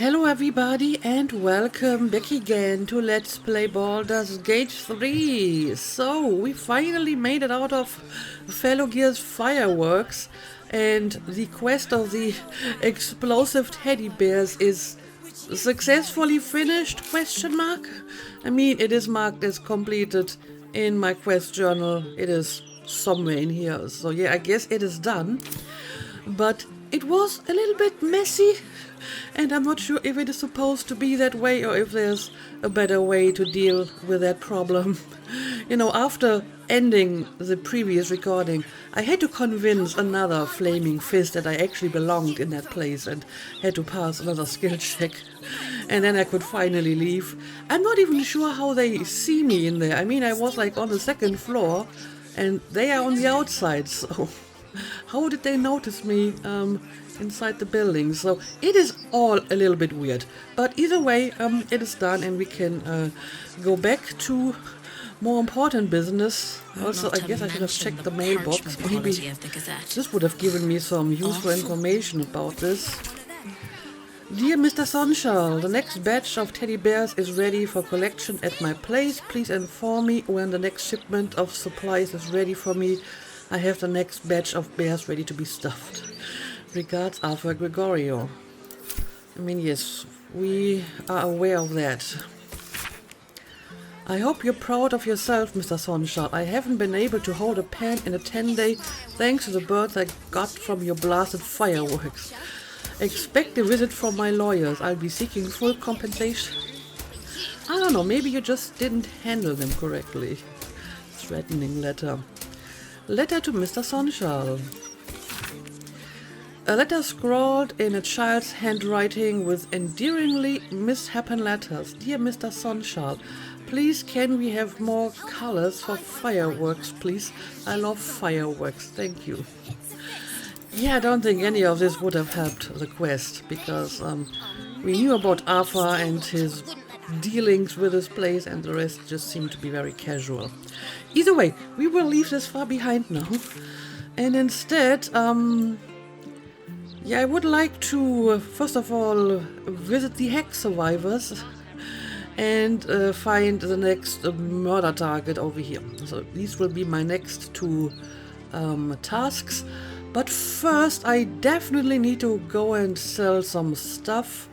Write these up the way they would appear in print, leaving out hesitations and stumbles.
Hello everybody and welcome back again to Let's Play Baldur's Gate 3. So, we finally made it out of Fellow Gear's fireworks and the quest of the explosive teddy bears is successfully finished, question mark? I mean, it is marked as completed in my quest journal. It is somewhere in here. So yeah, I guess it is done. But it was a little bit messy, and I'm not sure if it is supposed to be that way or if there's a better way to deal with that problem. You know, after ending the previous recording, I had to convince another flaming fist that I actually belonged in that place and had to pass another skill check. And then I could finally leave. I'm not even sure how they see me in there. I mean, I was like on the second floor and they are on the outside, so how did they notice me inside the building? So it is all a little bit weird. But either way, it is done and we can go back to more important business. Also, I guess I should have checked the mailbox. Maybe this would have given me some useful information about this. Dear Mr. Sonshall, the next batch of teddy bears is ready for collection at my place. Please inform me when the next shipment of supplies is ready for me. I have the next batch of bears ready to be stuffed. Regards, Arthur Gregorio. I mean, yes, we are aware of that. I hope you're proud of yourself, Mr. Sonshall. I haven't been able to hold a pen in a 10-day thanks to the birds I got from your blasted fireworks. Expect a visit from my lawyers. I'll be seeking full compensation. I don't know, maybe you just didn't handle them correctly. Threatening letter. Letter to Mr. Sonshall. A letter scrawled in a child's handwriting with endearingly mishappen letters. Dear Mr. Sonshall, please can we have more colors for fireworks, please? I love fireworks, thank you. Yeah, I don't think any of this would have helped the quest, because we knew about Arthur and his dealings with this place, and the rest just seemed to be very casual. Either way, we will leave this far behind now, and instead, I would like to, first of all, visit the Hex survivors and find the next murder target over here. So these will be my next two tasks. But first, I definitely need to go and sell some stuff.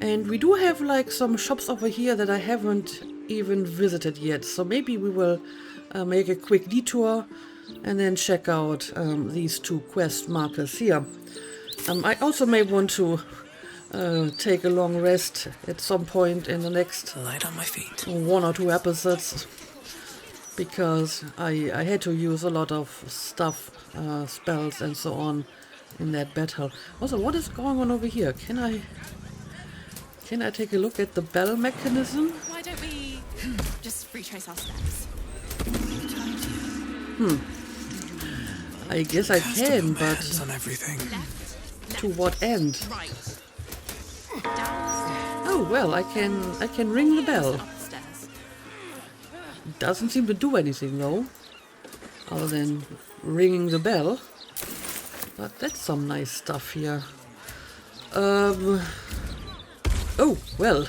And we do have like some shops over here that I haven't even visited yet. So maybe we will make a quick detour and then check out these two quest markers here. I also may want to take a long rest at some point in the next light on my feet. 1 or 2 episodes. Because I had to use a lot of stuff, spells and so on in that battle. Also, what is going on over here? Can I take a look at the bell mechanism? Why don't we just retrace our steps? I guess I can, but on everything. to what end? Right. Oh well, I can ring the bell. Upstairs. Doesn't seem to do anything though, other than ringing the bell. But that's some nice stuff here. Oh, well.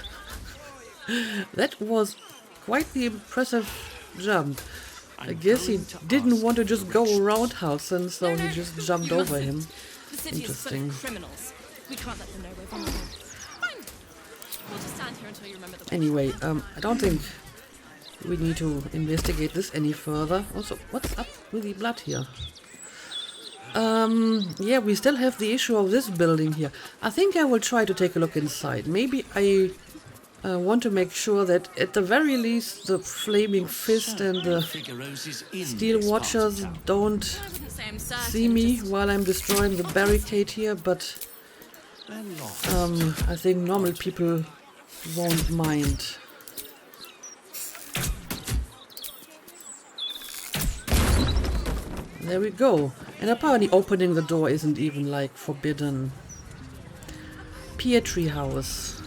That was quite the impressive jump. I guess he didn't want to just go around Halson, so he just jumped over him. The city is full Interesting. of criminals. We can't let them know we're vulnerable. Fine. We'll just stand here until you remember the way. Anyway, I don't think we need to investigate this any further. Also, what's up with the blood here? Yeah, we still have the issue of this building here. I think I will try to take a look inside. Maybe I want to make sure that at the very least the Flaming Fist and the Steel Watchers don't I wouldn't say I'm certain, see me just while I'm destroying the barricade here, but I think normal people won't mind. There we go. And apparently opening the door isn't even like forbidden. Pear Tree House.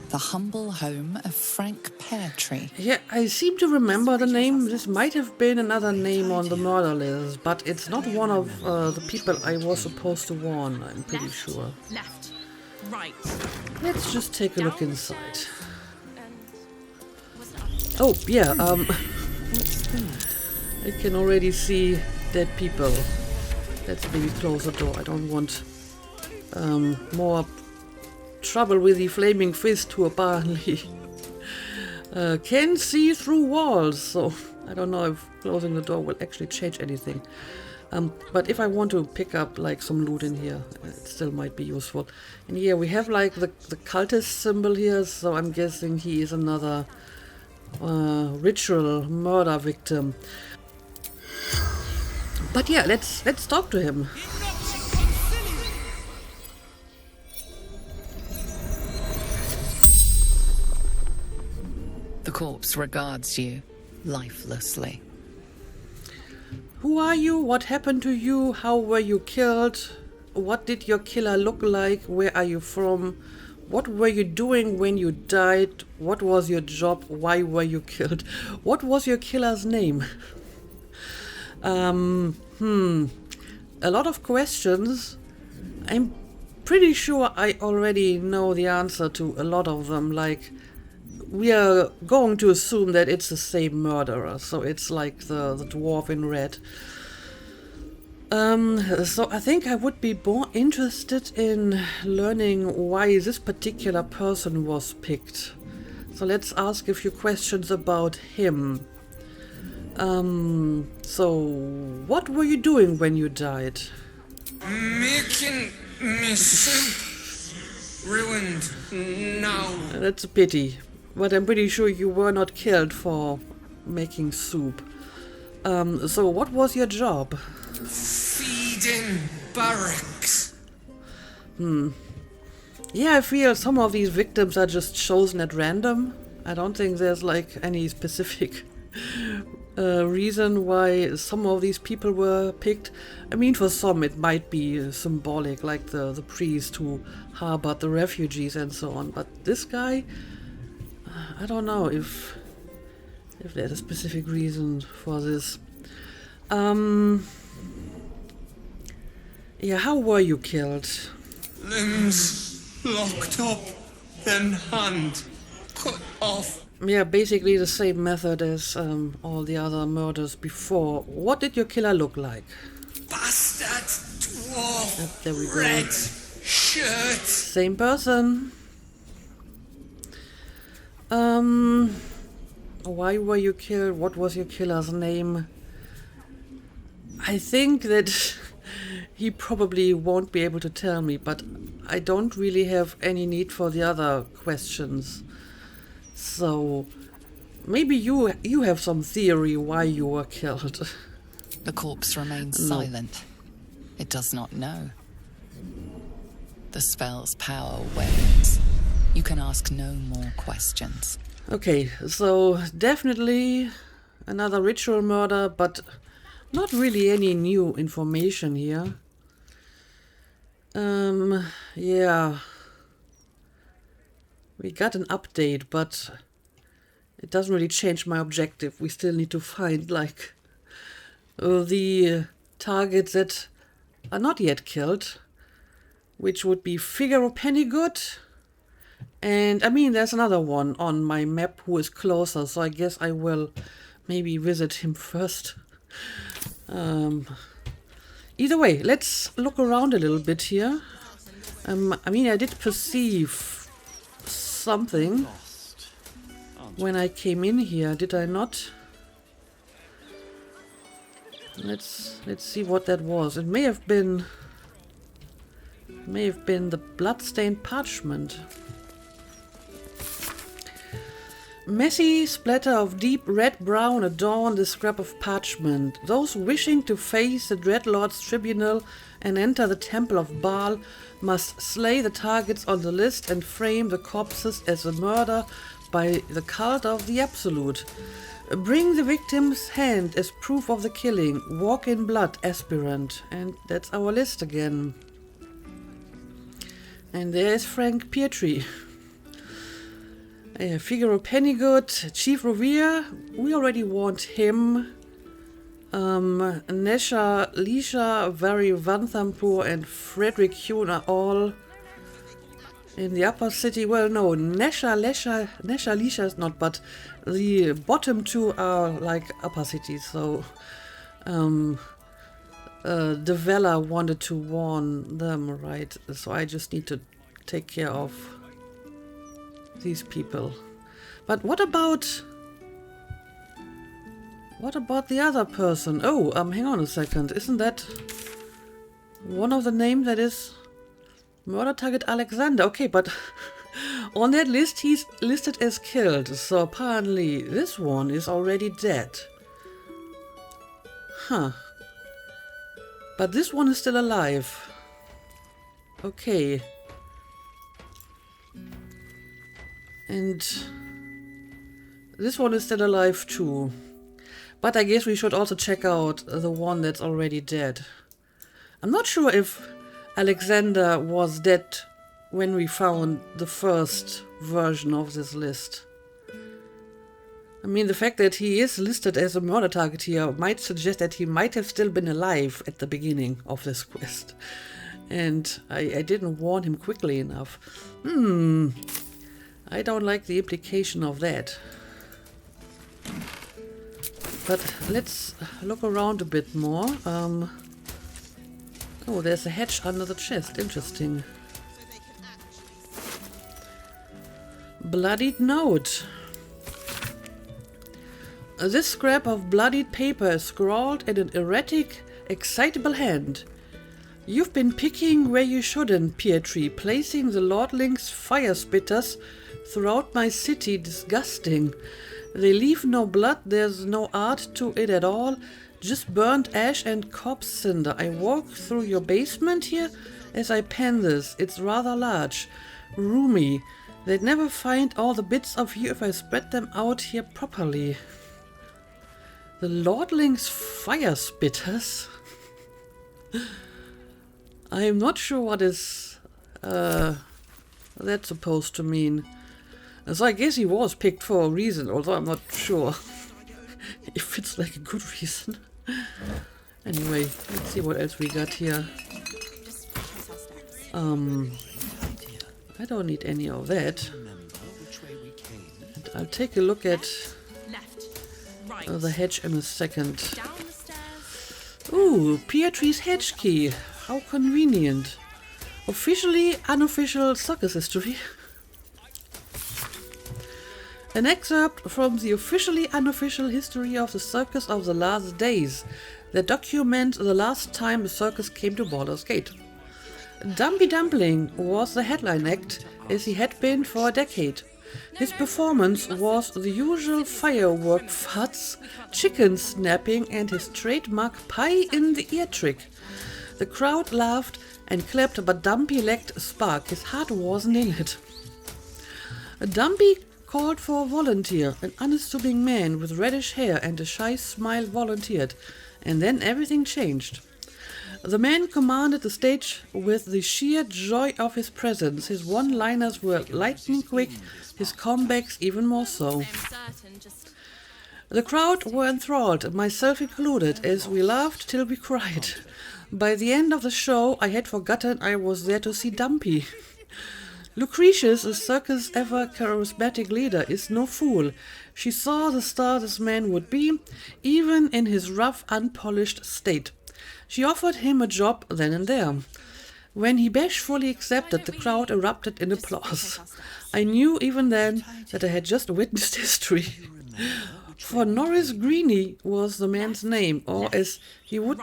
The humble home of Frank Peartree. Yeah, I seem to remember the name. This might have been another name on the murder list, but it's not one of the people I was supposed to warn, I'm pretty sure. left. Right. Let's just take a look inside. Downstairs. And was it up? Oh, yeah, I can already see dead people. Let's maybe close the door. I don't want more trouble with the flaming fist who apparently can see through walls. So I don't know if closing the door will actually change anything. But if I want to pick up like some loot in here, it still might be useful. And here we have like the cultist symbol here, so I'm guessing he is another ritual murder victim. But yeah, let's talk to him. The corpse regards you lifelessly. Who are you? What happened to you? How were you killed? What did your killer look like? Where are you from? What were you doing when you died? What was your job? Why were you killed? What was your killer's name? A lot of questions. I'm pretty sure I already know the answer to a lot of them. Like, we are going to assume that it's the same murderer, so it's like the dwarf in red. So I think I would be more interested in learning why this particular person was picked. So let's ask a few questions about him. So what were you doing when you died? Making me soup. Ruined now. That's a pity, but I'm pretty sure you were not killed for making soup. So what was your job? Feeding barracks. Yeah, I feel some of these victims are just chosen at random. I don't think there's like any specific reason why some of these people were picked. I mean, for some it might be symbolic, like the priest who harbored the refugees and so on. But this guy, I don't know if there's a specific reason for this. Yeah, how were you killed? Limbs locked up. Then hand cut off. Yeah, basically the same method as all the other murders before. What did your killer look like? Bastard dwarf. There we go. Red shirt. Same person. Why were you killed? What was your killer's name? I think that he probably won't be able to tell me, but I don't really have any need for the other questions. So maybe you have some theory why you were killed. The corpse remains silent. It does not know. The spell's power wanes. You can ask no more questions. Okay, so definitely another ritual murder, but not really any new information here. Yeah. We got an update, but it doesn't really change my objective. We still need to find, like, the targets that are not yet killed, which would be Figaro Pennygood. And, I mean, there's another one on my map who is closer, so I guess I will maybe visit him first. Either way, let's look around a little bit here. I mean, I did perceive something when I came in here, did I not? Let's see what that was. It may have been the bloodstained parchment. Messy splatter of deep red-brown adorn the scrap of parchment. Those wishing to face the Dreadlord's tribunal and enter the Temple of Baal must slay the targets on the list and frame the corpses as a murder by the cult of the Absolute. Bring the victim's hand as proof of the killing. Walk in blood, aspirant. And that's our list again. And there's Frank Pietri. Figaro Pennygood, Chief Revere, we already want him. Nesha, Lisha, Vari Vanthampur and Frederick Hune are all in the upper city. Well, no, Nesha Lisha is not, but the bottom two are like upper cities. So, Devella wanted to warn them, right? So I just need to take care of these people. But what about the other person? Oh, hang on a second. Isn't that one of the names that is murder target Alexander? Okay, but on that list he's listed as killed. So apparently this one is already dead. Huh. But this one is still alive. Okay. And this one is still alive too. But I guess we should also check out the one that's already dead. I'm not sure if Alexander was dead when we found the first version of this list. I mean, the fact that he is listed as a murder target here might suggest that he might have still been alive at the beginning of this quest. And I didn't warn him quickly enough. I don't like the implication of that. But let's look around a bit more. Oh, there's a hatch under the chest. Interesting. Bloodied note. This scrap of bloodied paper is scrawled in an erratic, excitable hand. You've been picking where you shouldn't, Pietri, placing the Lordling's fire spitters throughout my city. Disgusting. They leave no blood, there's no art to it at all, just burnt ash and corpse cinder. I walk through your basement here as I pen this. It's rather large, roomy. They'd never find all the bits of you if I spread them out here properly. The Lordling's fire spitters? I'm not sure what is that supposed to mean. So I guess he was picked for a reason, although I'm not sure if it's like a good reason. Anyway, let's see what else we got here. I don't need any of that. And I'll take a look at the hedge in a second. Ooh, Pietri's hedge key. How convenient. Officially unofficial circus history. An excerpt from the officially unofficial history of the circus of the last days that document the last time the circus came to Baldur's Gate. Dumpy Dumpling was the headline act, as he had been for a decade. His performance was the usual firework farts, chicken snapping, and his trademark pie in the ear trick. The crowd laughed and clapped, but Dumpy lacked a spark. His heart wasn't in it. Dumpy called for a volunteer. An unassuming man with reddish hair and a shy smile volunteered, and then everything changed. The man commanded the stage with the sheer joy of his presence. His one-liners were lightning quick, his comebacks even more so. The crowd were enthralled, myself included, as we laughed till we cried. By the end of the show, I had forgotten I was there to see Dumpy. Lucretius, the circus' ever charismatic leader, is no fool. She saw the star this man would be, even in his rough, unpolished state. She offered him a job then and there. When he bashfully accepted, the crowd erupted in applause. I knew even then that I had just witnessed history. For Norris Greeny was the man's name, or as he would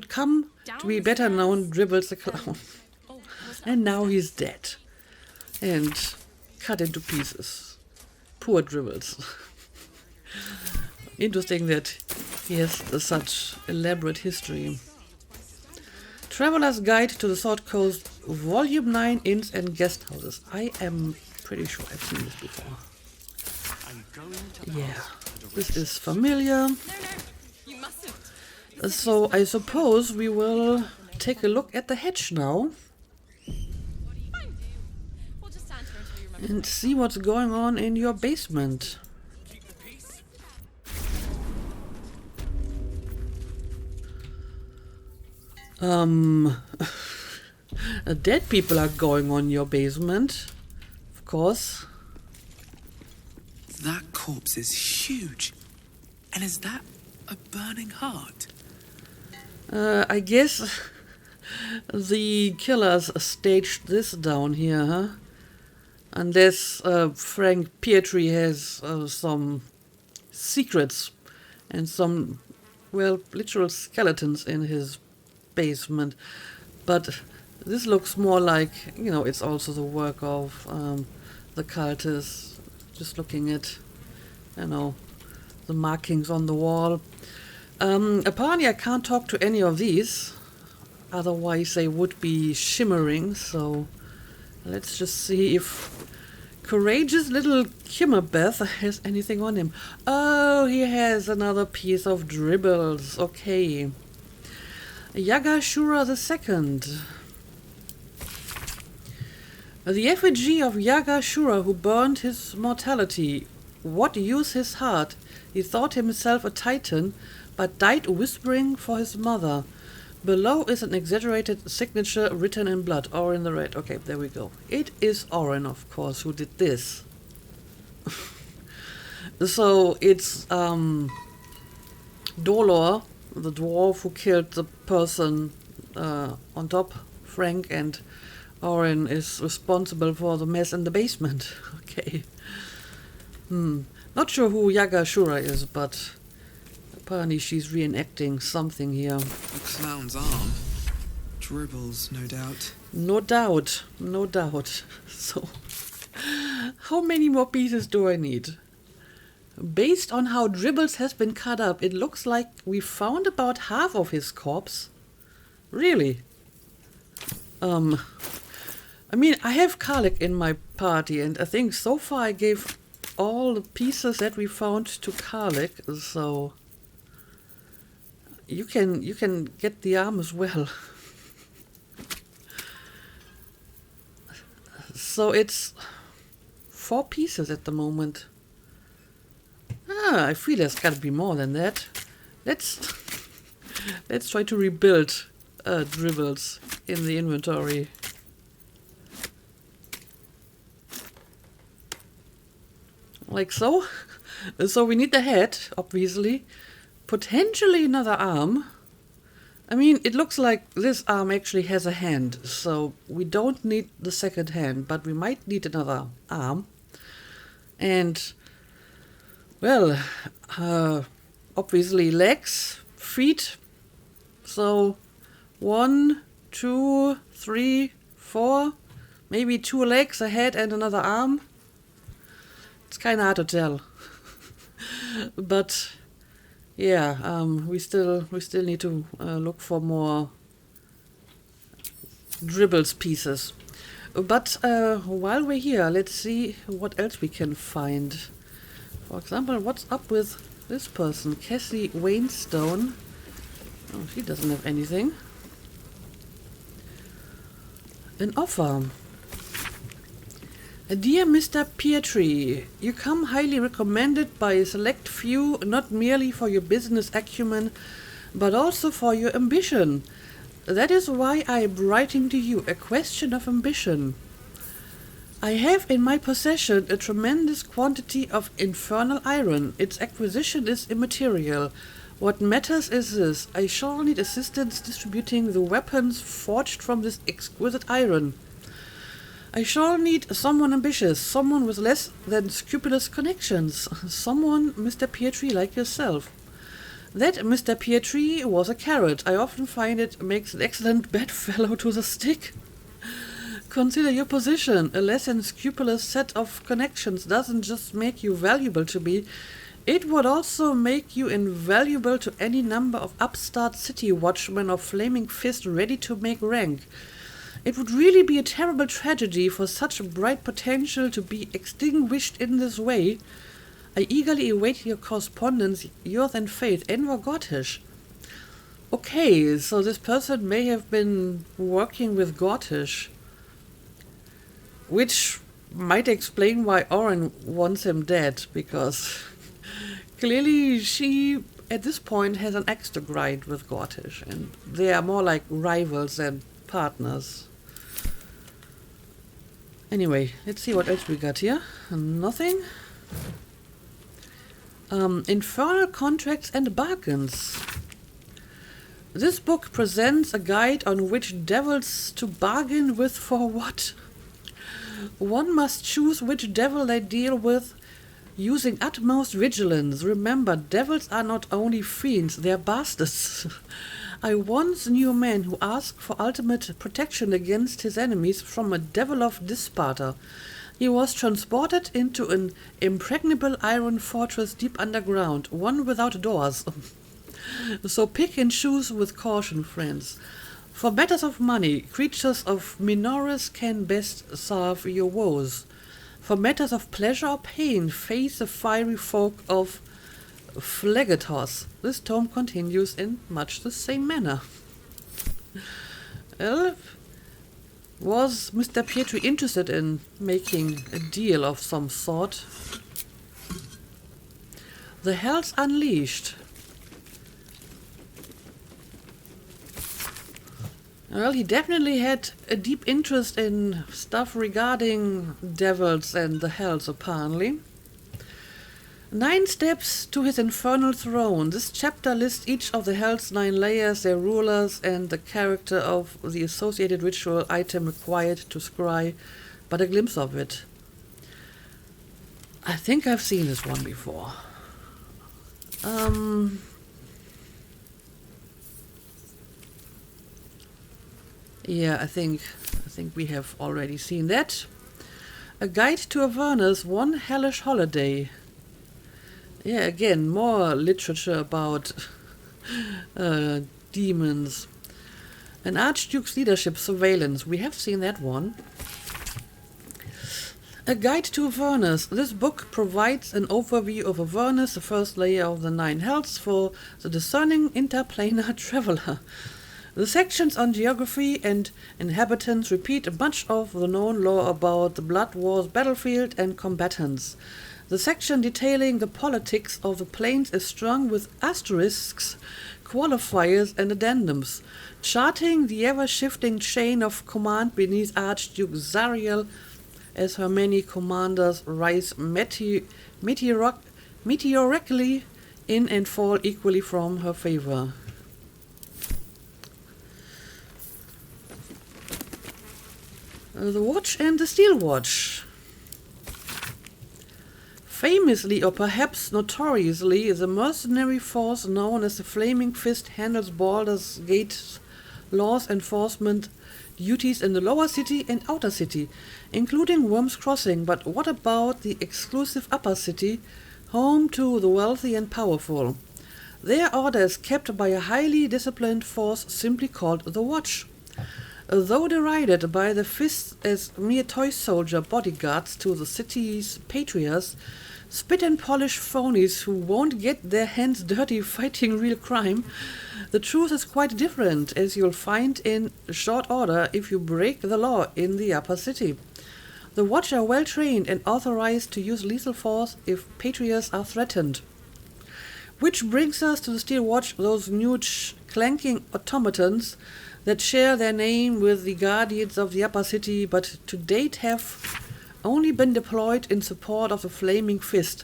come to be better known, Dribbles the clown. And now he's dead. And cut into pieces. Poor Dribbles. Interesting that he has such elaborate history. Traveler's Guide to the Sword Coast, Volume 9, Inns and Guest Houses. I am pretty sure I've seen this before. Yeah, this is familiar. So I suppose we will take a look at the hatch now. And see what's going on in your basement. Dead people are going on your basement. Of course. That corpse is huge. And is that a burning heart? I guess the killers staged this down here, huh? Unless Frank Pietri has some secrets and some, well, literal skeletons in his basement. But this looks more like, you know, it's also the work of the cultists. Just looking at, you know, the markings on the wall. Apparently I can't talk to any of these, otherwise they would be shimmering, so let's just see if courageous little Kimmerbeth has anything on him. Oh, he has another piece of Dribbles, okay. Yagashura II. The effigy of Yagashura who burned his mortality. What use his heart? He thought himself a titan, but died whispering for his mother. Below is an exaggerated signature written in blood. Orin the Red. Okay, there we go. It is Orin, of course, who did this. So it's Dolor, the dwarf who killed the person on top, Frank, and Orin is responsible for the mess in the basement. Okay. Not sure who Yagashura is, but apparently she's reenacting something here. A clown's arm. Dribbles, no doubt. No doubt, no doubt. So, how many more pieces do I need? Based on how Dribbles has been cut up, it looks like we found about half of his corpse. Really? I mean, I have Karlik in my party, and I think so far I gave all the pieces that we found to Karlik, so you can get the arm as well. So it's 4 pieces at the moment. I feel there's gotta be more than that. Let's try to rebuild Dribbles in the inventory. Like so. So we need the head, obviously. Potentially another arm. I mean, it looks like this arm actually has a hand, so we don't need the second hand, but we might need another arm. And, well, obviously legs, feet. So 1, 2, 3, 4, maybe 2 legs, a head and another arm. It's kind of hard to tell. But yeah, we still need to look for more Dribbles pieces. But while we're here, let's see what else we can find. For example, what's up with this person, Cassie Wainstone? Oh, she doesn't have anything. An offer. Dear Mr. Pietri, you come highly recommended by a select few, not merely for your business acumen, but also for your ambition. That is why I am writing to you, a question of ambition. I have in my possession a tremendous quantity of infernal iron. Its acquisition is immaterial. What matters is this: I shall need assistance distributing the weapons forged from this exquisite iron. I shall need someone ambitious, someone with less than scrupulous connections, someone, Mr. Pietri, like yourself. That Mr. Pietri was a carrot. I often find it makes an excellent bedfellow to the stick. Consider your position. A less than scrupulous set of connections doesn't just make you valuable to me, it would also make you invaluable to any number of upstart city watchmen or flaming fist ready to make rank. It would really be a terrible tragedy for such bright potential to be extinguished in this way. I eagerly await your correspondence. Yours and faith, Enver Gortish. Okay, so this person may have been working with Gortish, which might explain why Oren wants him dead, because clearly she, at this point, has an axe to grind with Gortish, and they are more like rivals than partners. Anyway, let's see what else we got here. Nothing. Infernal Contracts and Bargains. This book presents a guide on which devils to bargain with for what. One must choose which devil they deal with using utmost vigilance. Remember, devils are not only fiends, they're bastards. I once knew a man who asked for ultimate protection against his enemies from a devil of Disparta. He was transported into an impregnable iron fortress deep underground, one without doors. So pick and choose with caution, friends. For matters of money, creatures of Minoris can best serve your woes. For matters of pleasure or pain, face the fiery folk of Phlegethos. This tome continues in much the same manner. Well, was Mr. Pietri interested in making a deal of some sort? The Hells Unleashed. Well, he definitely had a deep interest in stuff regarding devils and the hells, apparently. 9 steps to his infernal throne. This chapter lists each of the hell's 9 layers, their rulers, and the character of the associated ritual item required to scry but a glimpse of it. I think I've seen this one before. Yeah, I think we have already seen that. A Guide to Avernus, One Hellish Holiday. Yeah, again, more literature about demons. An Archduke's Leadership Surveillance. We have seen that one. A Guide to Avernus. This book provides an overview of Avernus, the first layer of the 9 hells, for the discerning interplanar traveler. The sections on geography and inhabitants repeat much of the known lore about the Blood War's battlefield and combatants. The section detailing the politics of the plains is strung with asterisks, qualifiers, and addendums, charting the ever-shifting chain of command beneath Archduke Zariel as her many commanders rise meteorically in and fall equally from her favor. The Watch and the Steel Watch. Famously, or perhaps notoriously, the mercenary force known as the Flaming Fist handles Baldur's Gate's laws enforcement duties in the lower city and outer city, including Worm's Crossing. But what about the exclusive upper city, home to the wealthy and powerful? Their order is kept by a highly disciplined force simply called the Watch. Though derided by the Fists as mere toy soldier bodyguards to the city's patriots, spit and polish phonies who won't get their hands dirty fighting real crime, the truth is quite different, as you'll find in short order if you break the law in the upper city. The Watch are well trained and authorized to use lethal force if patriots are threatened. Which brings us to the Steel Watch, those huge clanking automatons that share their name with the Guardians of the Upper City, but to date have only been deployed in support of the Flaming Fist.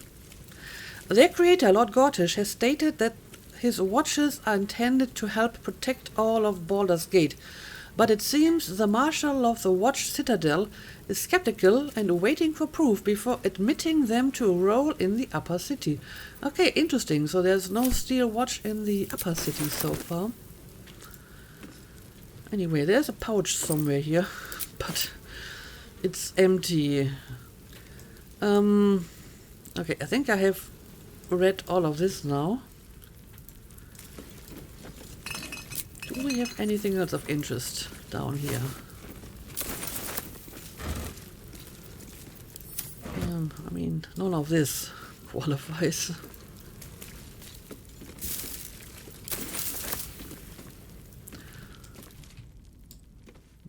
Their creator, Lord Gortish, has stated that his watches are intended to help protect all of Baldur's Gate, but it seems the Marshal of the Watch Citadel is skeptical and waiting for proof before admitting them to a role in the Upper City. Okay, interesting. So there's no Steel Watch in the Upper City so far. Anyway, there's a pouch somewhere here, but it's empty. Okay, I think I have read all of this now. Do we have anything else of interest down here? I mean, none of this qualifies.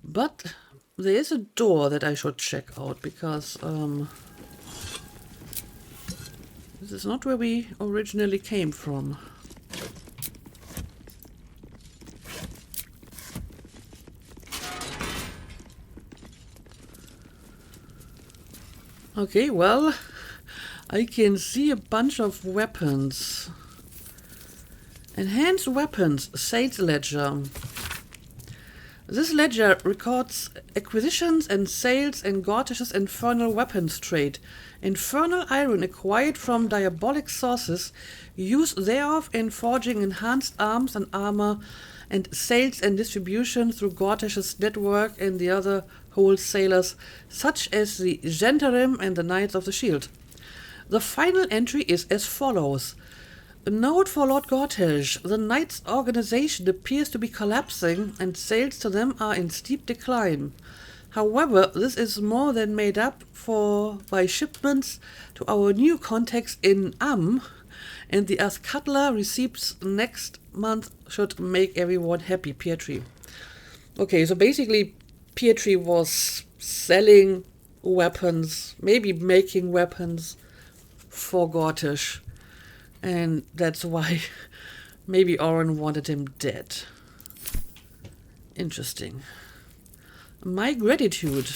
But there is a door that I should check out, because this is not where we originally came from. Okay, well, I can see a bunch of weapons. Enhanced weapons, sales ledger. This ledger records acquisitions and sales in Gortish's infernal weapons trade. Infernal iron acquired from diabolic sources, use thereof in forging enhanced arms and armor, and sales and distribution through Gortish's network and the other wholesalers, such as the Gentarim and the Knights of the Shield. The final entry is as follows. A note for Lord Gortish. The Knights' organization appears to be collapsing, and sales to them are in steep decline. However, this is more than made up for by shipments to our new contacts in and the Ascatla receipts next month should make everyone happy, Pietri. Okay, so basically Pietri was selling weapons, maybe making weapons for Gortish. And that's why maybe Oren wanted him dead. Interesting. My gratitude.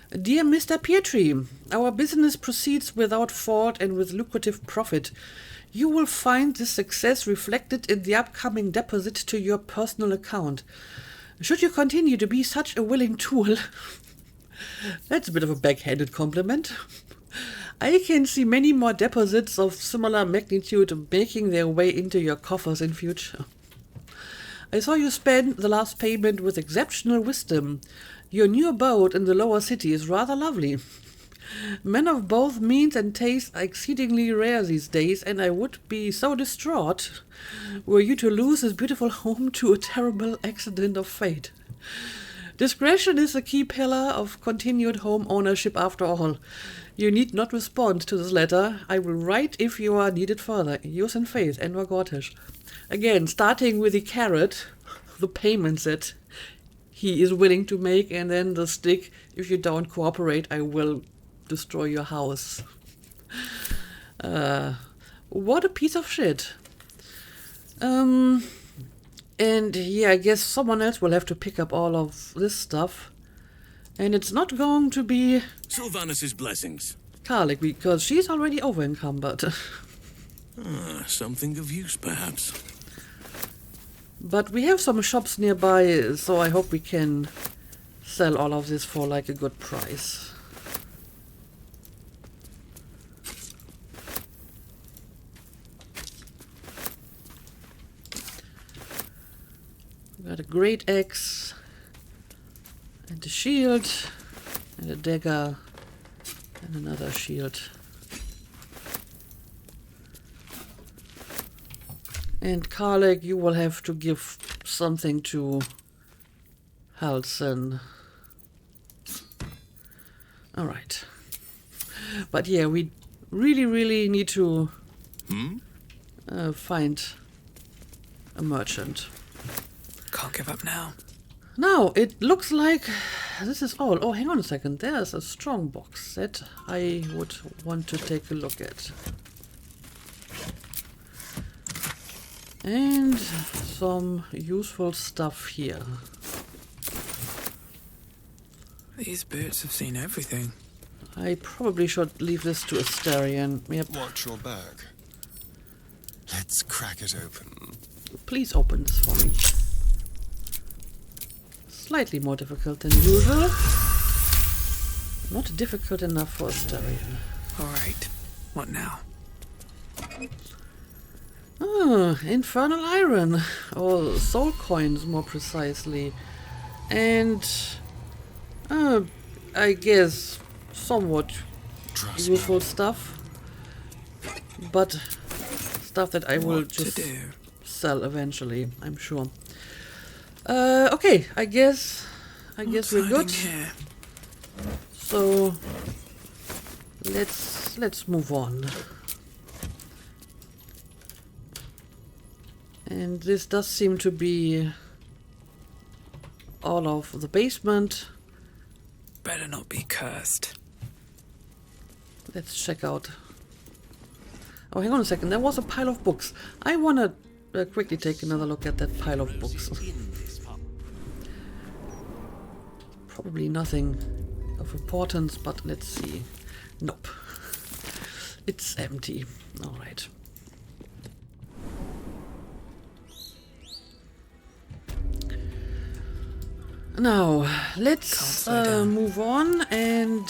Dear Mr. Pietri, our business proceeds without fault and with lucrative profit. You will find this success reflected in the upcoming deposit to your personal account. Should you continue to be such a willing tool... That's a bit of a backhanded compliment. I can see many more deposits of similar magnitude making their way into your coffers in future. I saw you spend the last payment with exceptional wisdom. Your new abode in the lower city is rather lovely. Men of both means and taste are exceedingly rare these days, and I would be so distraught were you to lose this beautiful home to a terrible accident of fate. Discretion is a key pillar of continued home ownership after all. You need not respond to this letter. I will write if you are needed further. Yours in faith, Enver Gortish. Again, starting with the carrot, the payments that he is willing to make, and then the stick, if you don't cooperate, I will destroy your house. What a piece of shit. And yeah, I guess someone else will have to pick up all of this stuff. And it's not going to be Sylvanus' blessings. Karlik, because she's already over encumbered. Something of use, perhaps. But we have some shops nearby, so I hope we can sell all of this for like a good price. Got a great axe, and a shield, and a dagger, and another shield. And Karlek, you will have to give something to Halsen. Alright. But yeah, we really need to find a merchant. Can't give up now. Now, it looks like this is all. Oh, hang on a second. There's a strong box that I would want to take a look at. And some useful stuff here. These boots have seen everything. I probably should leave this to Astarion. Yep. Watch your back. Let's crack it open. Please open this for me. Slightly more difficult than usual. Not difficult enough for Astarion. Alright, what now? Ah, infernal iron, or soul coins more precisely. And I guess somewhat useful stuff. But stuff that I will just sell eventually, I'm sure. Okay, I guess we're good. Here? So let's move on. And this does seem to be all of the basement. Better not be cursed. Let's check out. Oh, hang on a second. There was a pile of books. I want to quickly take another look at that pile of books. Probably nothing of importance, but let's see. Nope. It's empty. Alright. Now, let's move on, and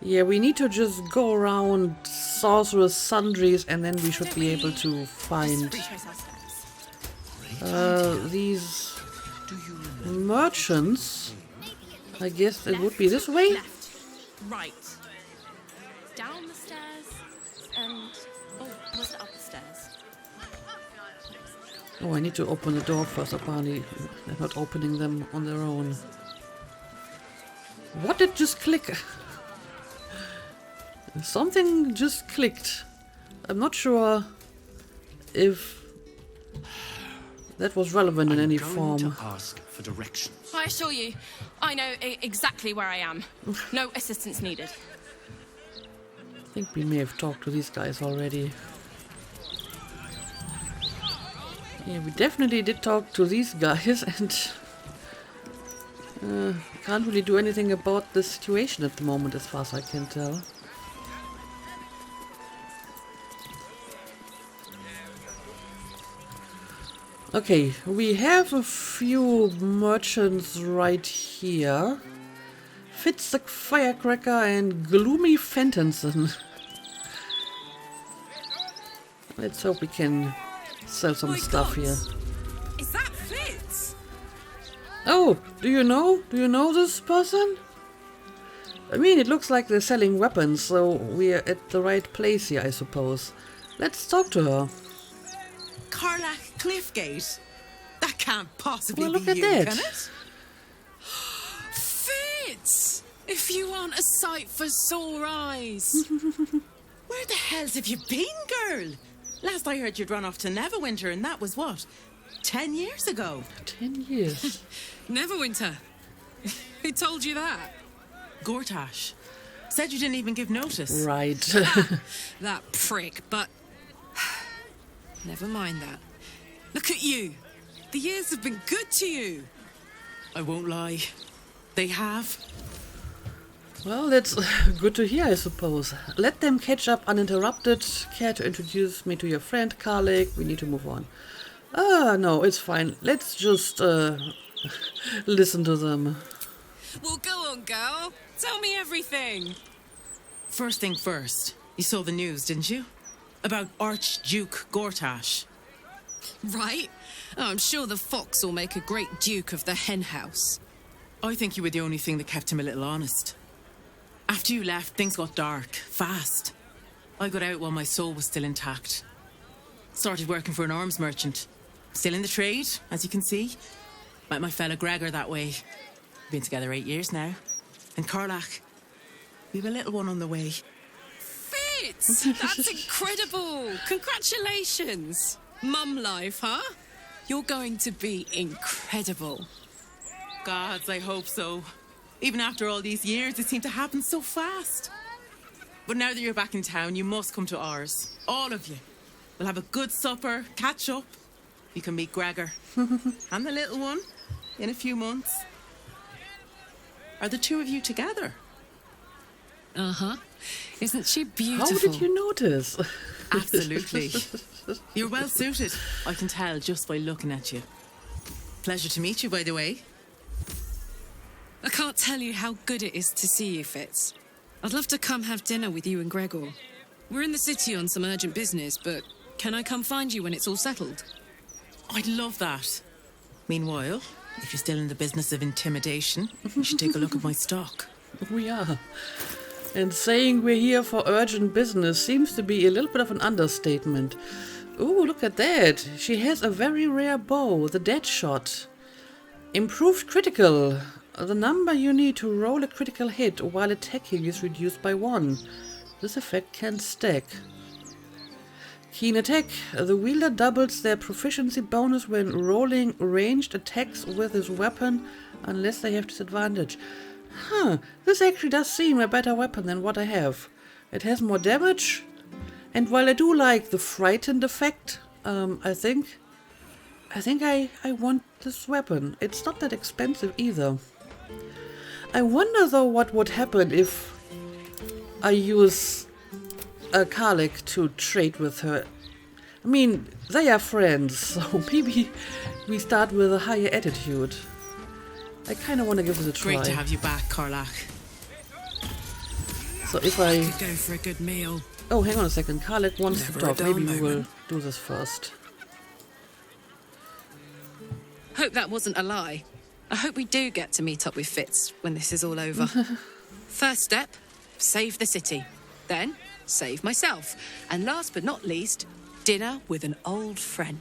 yeah, we need to just go around Sorcerer's Sundries, and then we should be able to find these merchants. I guess it would be this way. Left. Right. Down the stairs and... Oh, was it up the stairs? Oh, I need to open the door first. Apparently, they're not opening them on their own. What did just click? Something just clicked. I'm not sure if that was relevant in any form. To ask for directions. I assure you, I know exactly where I am. No assistance needed. I think we may have talked to these guys already. Yeah, we definitely did talk to these guys, and can't really do anything about the situation at the moment, as far as I can tell. Okay, we have a few merchants right here. Fitz the Firecracker and Gloomy Fentonson. Let's hope we can sell some stuff here. Is that Fitz? Oh, do you know? Do you know this person? I mean, it looks like they're selling weapons, so we're at the right place here, I suppose. Let's talk to her. Carlac Cliffgate? That can't possibly Well, look be at you, that. can it? Fitz! If you aren't a sight for sore eyes. Where the hells have you been, girl? Last I heard you'd run off to Neverwinter, and that was what? 10 years ago? 10 years. Neverwinter. Who told you that? Gortash. Said you didn't even give notice. Right. That prick, but... Never mind that. Look at you. The years have been good to you. I won't lie. They have. Well, that's good to hear, I suppose. Let them catch up uninterrupted. Care to introduce me to your friend, Karlek? We need to move on. No, it's fine. Let's just listen to them. Well, go on, girl. Tell me everything. First thing first. You saw the news, didn't you? About Archduke Gortash. Right? Oh, I'm sure the fox will make a great duke of the hen house. I think you were the only thing that kept him a little honest. After you left, things got dark, fast. I got out while my soul was still intact. Started working for an arms merchant. Still in the trade, as you can see. Met my fella Gregor that way. Been together 8 years now. And Carlac, we have a little one on the way. Fitz! That's incredible! Congratulations! Mum life, huh? You're going to be incredible. Gods, I hope so. Even after all these years, it seemed to happen so fast. But now that you're back in town, you must come to ours. All of you. We'll have a good supper, catch up. You can meet Gregor. And the little one in a few months. Are the two of you together? Uh-huh. Isn't she beautiful? How did you notice? Absolutely. You're well suited. I can tell just by looking at you. Pleasure to meet you, by the way. I can't tell you how good it is to see you, Fitz. I'd love to come have dinner with you and Gregor. We're in the city on some urgent business, but can I come find you when it's all settled? I'd love that. Meanwhile, if you're still in the business of intimidation, you should take a look at my stock. We are. And saying we're here for urgent business seems to be a little bit of an understatement. Ooh, look at that. She has a very rare bow, the Dead Shot. Improved critical. The number you need to roll a critical hit while attacking is reduced by 1. This effect can stack. Keen attack. The wielder doubles their proficiency bonus when rolling ranged attacks with his weapon unless they have disadvantage. Huh, this actually does seem a better weapon than what I have. It has more damage, and while I do like the frightened effect, I think I want this weapon. It's not that expensive either. I wonder though what would happen if I use a Karlek to trade with her. I mean, they are friends, so maybe we start with a higher attitude. I kind of want to give it a try. Great to have you back, Karlach. So if I... Could go for a good meal. Oh, hang on a second. Karlek wants Never to a talk. dull Maybe we will moment. do this first. Hope that wasn't a lie. I hope we do get to meet up with Fitz when this is all over. First step, save the city. Then, save myself. And last but not least, dinner with an old friend.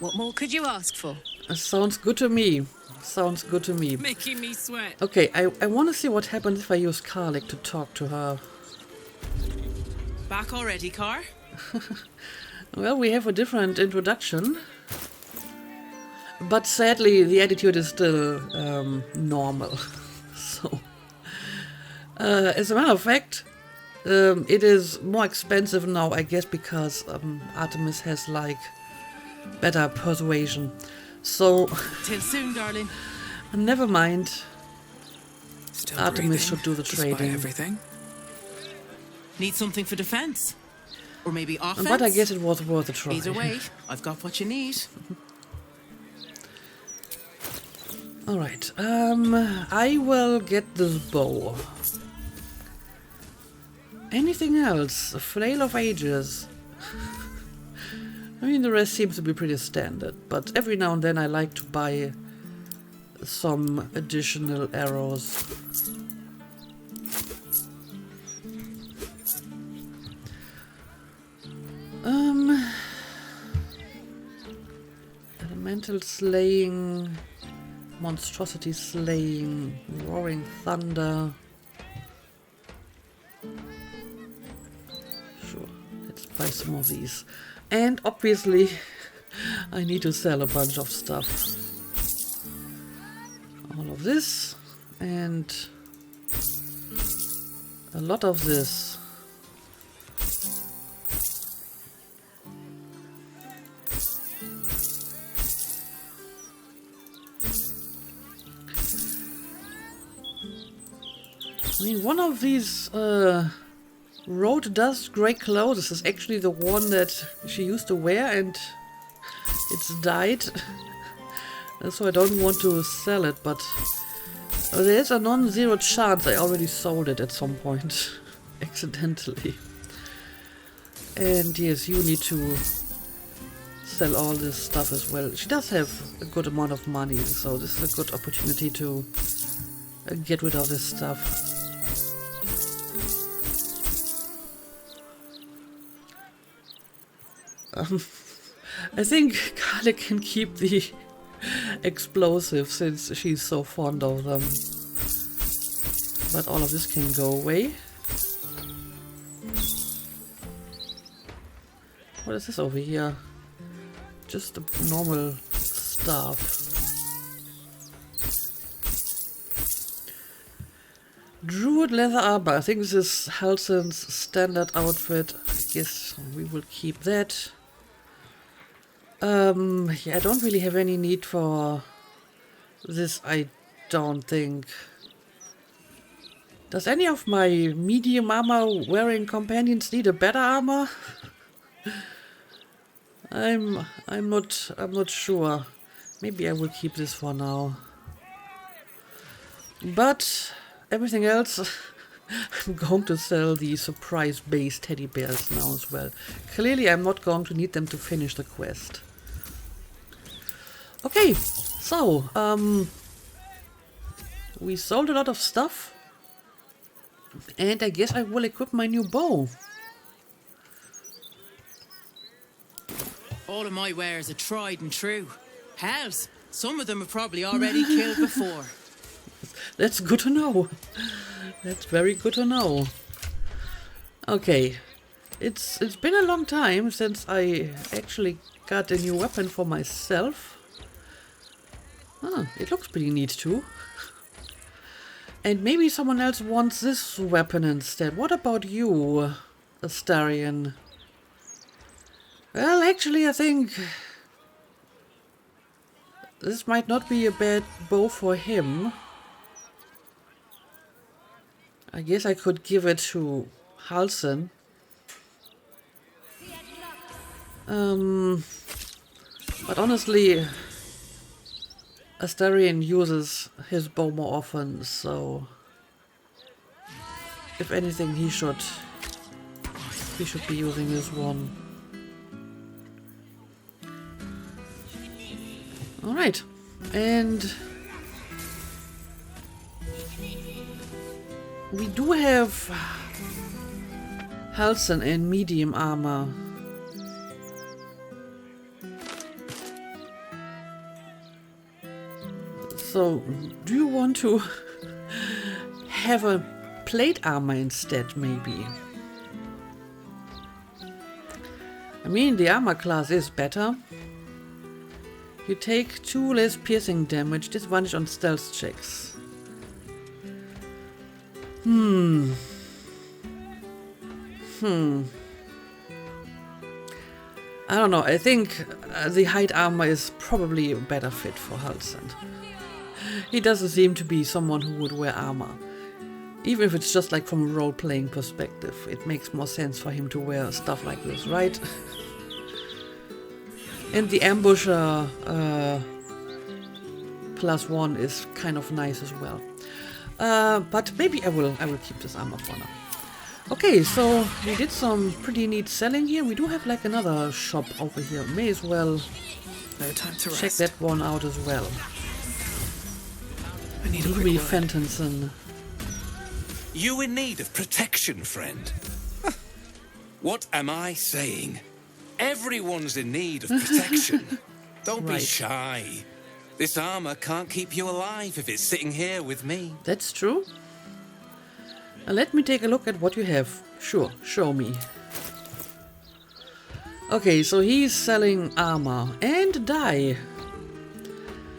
What more could you ask for? Sounds good to me. Sounds good to me. Making me sweat. Okay, I want to see what happens if I use Karlek to talk to her. Back already, Car? Well, we have a different introduction. But sadly, the attitude is still normal. So, as a matter of fact, it is more expensive now, I guess, because Artemis has, like, better persuasion. So, Till soon, darling. never mind. Still Artemis breathing, should do the despite trading. everything. Need something for defense? Or maybe offense? But I guess it was worth a try. Either way, I've got what you need. Alright, I will get this bow. Anything else? A flail of ages. I mean, the rest seems to be pretty standard, but every now and then I like to buy some additional arrows. Elemental slaying, monstrosity slaying, roaring thunder. Sure, let's buy some of these. And obviously, I need to sell a bunch of stuff. All of this, and a lot of this. I mean, one of these road dust grey clothes is actually the one that she used to wear, and it's dyed. So I don't want to sell it, but there's a non-zero chance I already sold it at some point accidentally. And yes, you need to sell all this stuff as well. She does have a good amount of money, so this is a good opportunity to get rid of this stuff. I think Karlek can keep the explosives since she's so fond of them. But all of this can go away. What is this over here? Just a normal staff. Druid leather armor. I think this is Halsin's standard outfit. I guess we will keep that. Yeah, I don't really have any need for this, I don't think. Does any of my medium armor wearing companions need a better armor? I'm not sure. Maybe I will keep this for now. But everything else, I'm going to sell the surprise-based teddy bears now as well. Clearly, I'm not going to need them to finish the quest. Okay, so, we sold a lot of stuff. And I guess I will equip my new bow. All of my wares are tried and true. Hells, some of them have probably already killed before. That's good to know. That's very good to know. Okay, it's been a long time since I actually got a new weapon for myself. Ah, it looks pretty neat too. And maybe someone else wants this weapon instead. What about you, Astarion? Well, actually, I think this might not be a bad bow for him. I guess I could give it to Halsin. But honestly, Astarion uses his bow more often, so if anything, he should be using this one. All right, and we do have Halsin in medium armor. So, do you want to have a plate armor instead, maybe? I mean, the armor class is better. You take 2 less piercing damage, disadvantage on stealth checks. I don't know, I think the hide armor is probably a better fit for Halsin. He doesn't seem to be someone who would wear armor. Even if it's just like from a role-playing perspective, it makes more sense for him to wear stuff like this, right? And the ambusher +1 is kind of nice as well. But maybe I will keep this armor for now. Okay, so we did some pretty neat selling here. We do have like another shop over here. May as well No time to check rest. that one out as well. I need a quick Louis word. Fentonson. You in need of protection, friend? Huh. What am I saying? Everyone's in need of protection. Don't be Right. shy. This armor can't keep you alive if it's sitting here with me. That's true. Let me take a look at what you have. Sure, show me. Okay, so he's selling armor and dye.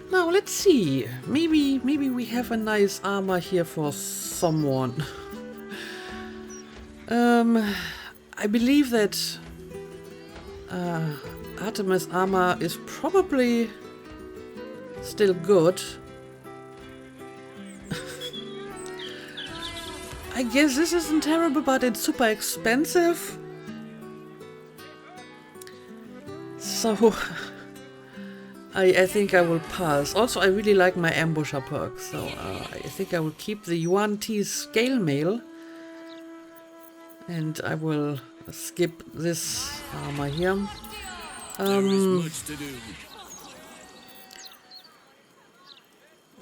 Now let's see. Maybe we have a nice armor here for someone. I believe that Artemis armor is probably still good. I guess this isn't terrible, but it's super expensive. So I think I will pass. Also, I really like my ambusher perk, so I think I will keep the Yuan T scale mail. And I will skip this armor here. There is much to do.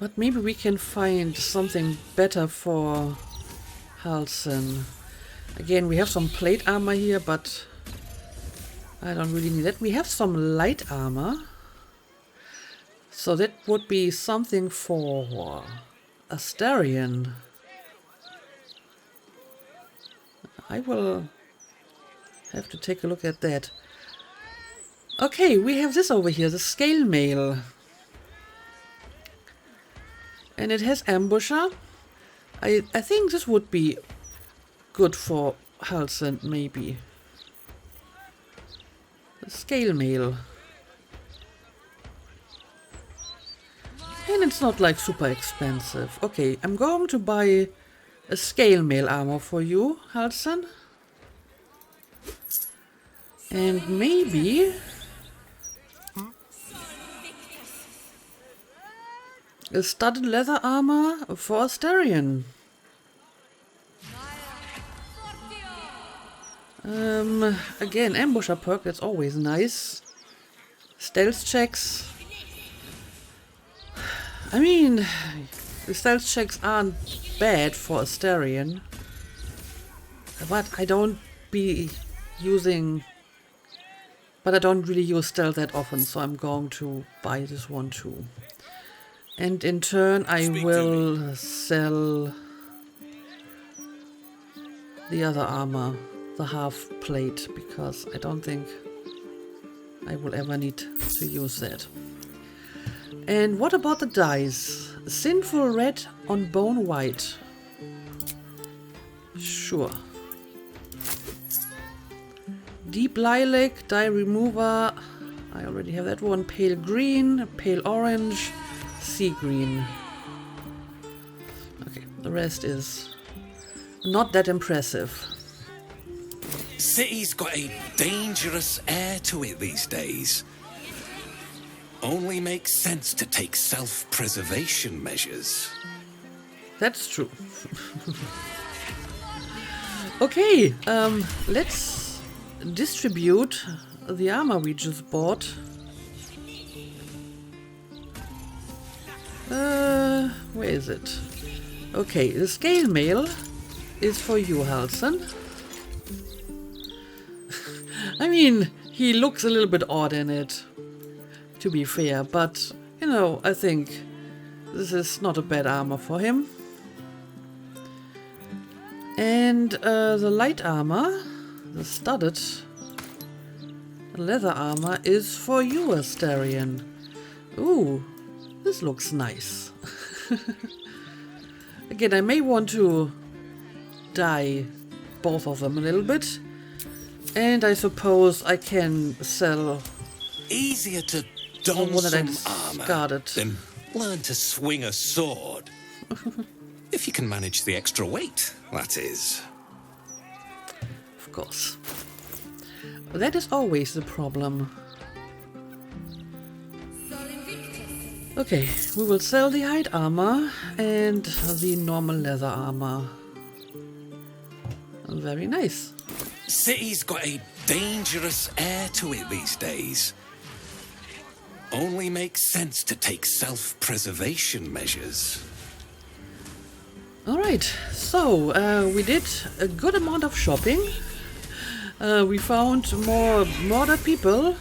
But maybe we can find something better for Halsin. Again, we have some plate armor here, but I don't really need that. We have some light armor. So that would be something for Astarion. I will have to take a look at that. Okay, we have this over here, the scale mail. And it has ambusher. I think this would be good for Halsin, maybe. The scale mail. And it's not like super expensive. Okay, I'm going to buy a scale mail armor for you, Halsin. And maybe a studded leather armor for Astarion. Again, ambusher perk, that's always nice. Stealth checks. I mean, the stealth checks aren't bad for Astarion. But I don't really use stealth that often, so I'm going to buy this one too. And in turn, I will sell the other armor, the half plate, because I don't think I will ever need to use that. And what about the dyes? Sinful red on bone white. Sure. Deep lilac, dye remover. I already have that one. Pale green, pale orange, sea green. Okay, the rest is not that impressive. City's got a dangerous air to it these days. Only makes sense to take self-preservation measures. That's true. Okay, let's distribute the armor we just bought. Where is it? Okay, the scale mail is for you, Halson. I mean, he looks a little bit odd in it, to be fair, but, you know, I think this is not a bad armor for him. And the light armor, the studded leather armor, is for you, Astarion. Ooh, this looks nice. Again, I may want to dye both of them a little bit. And I suppose I can sell Easier to don one that I some armor discarded. than learn to swing a sword. If you can manage the extra weight, that is. Of course. That is always the problem. Okay, we will sell the hide armor and the normal leather armor. Very nice. City's got a dangerous air to it these days. Only makes sense to take self-preservation measures. Alright, so we did a good amount of shopping. We found more murder people.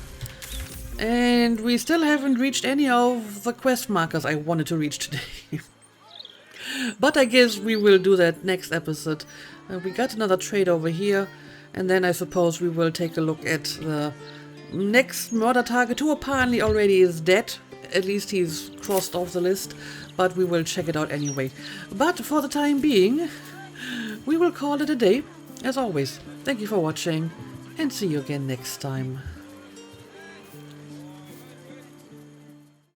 And we still haven't reached any of the quest markers I wanted to reach today. But I guess we will do that next episode. We got another trade over here. And then I suppose we will take a look at the next murder target, who apparently already is dead. At least he's crossed off the list. But we will check it out anyway. But for the time being, we will call it a day. As always, thank you for watching. And see you again next time.